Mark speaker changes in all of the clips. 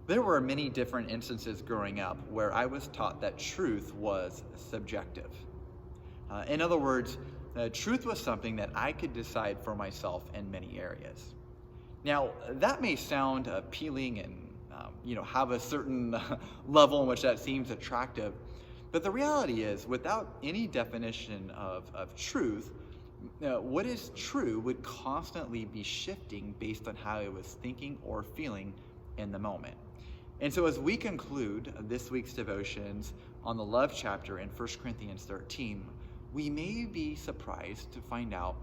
Speaker 1: There were many different instances growing up where I was taught that truth was subjective. In other words, truth was something that I could decide for myself in many areas. Now, that may sound appealing and have a certain level in which that seems attractive, but the reality is, without any definition of truth, what is true would constantly be shifting based on how I was thinking or feeling in the moment. And so as we conclude this week's devotions on the love chapter in 1 Corinthians 13, we may be surprised to find out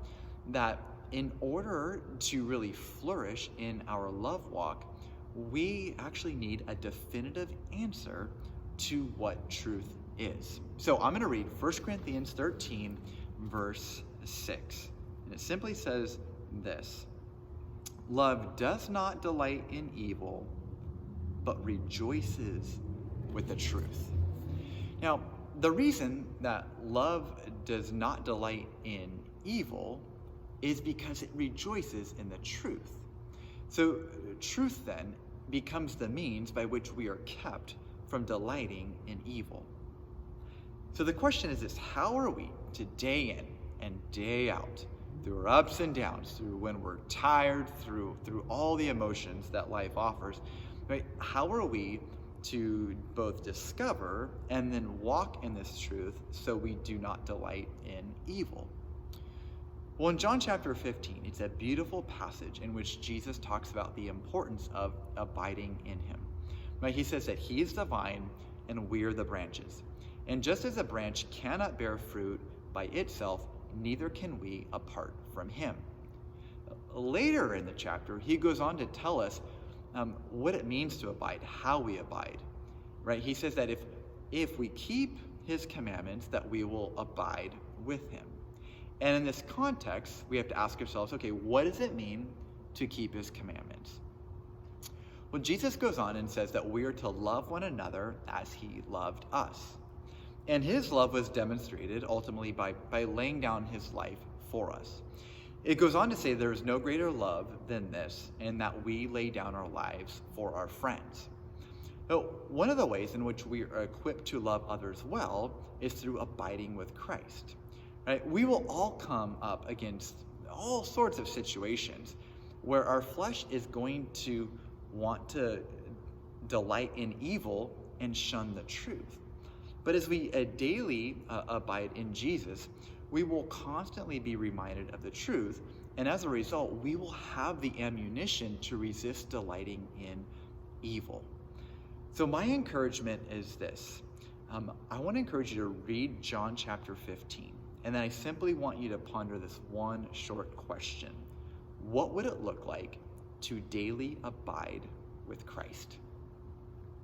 Speaker 1: that in order to really flourish in our love walk, we actually need a definitive answer to what truth is. So I'm going to read 1 Corinthians 13, verse 6. And it simply says this: "Love does not delight in evil, but rejoices with the truth." Now, the reason that love does not delight in evil is because it rejoices in the truth. So truth then becomes the means by which we are kept from delighting in evil. So the question is this: how are we to day in and day out, through our ups and downs, through when we're tired, through all the emotions that life offers, right? How are we to both discover and then walk in this truth so we do not delight in evil? Well, in John chapter 15, it's a beautiful passage in which Jesus talks about the importance of abiding in him. Right? He says that he is the vine and we are the branches. And just as a branch cannot bear fruit by itself, neither can we apart from him. Later in the chapter, he goes on to tell us what it means to abide, how we abide. Right? He says that if we keep his commandments, that we will abide with him. And in this context, we have to ask ourselves, okay, what does it mean to keep his commandments? Well, Jesus goes on and says that we are to love one another as he loved us. And his love was demonstrated ultimately by laying down his life for us. It goes on to say there is no greater love than this, and that we lay down our lives for our friends. So one of the ways in which we are equipped to love others well is through abiding with Christ. Right? We will all come up against all sorts of situations where our flesh is going to want to delight in evil and shun the truth. But as we daily abide in Jesus, we will constantly be reminded of the truth, and as a result, we will have the ammunition to resist delighting in evil. So my encouragement is this. I want to encourage you to read John chapter 15. And then I simply want you to ponder this one short question: what would it look like to daily abide with Christ?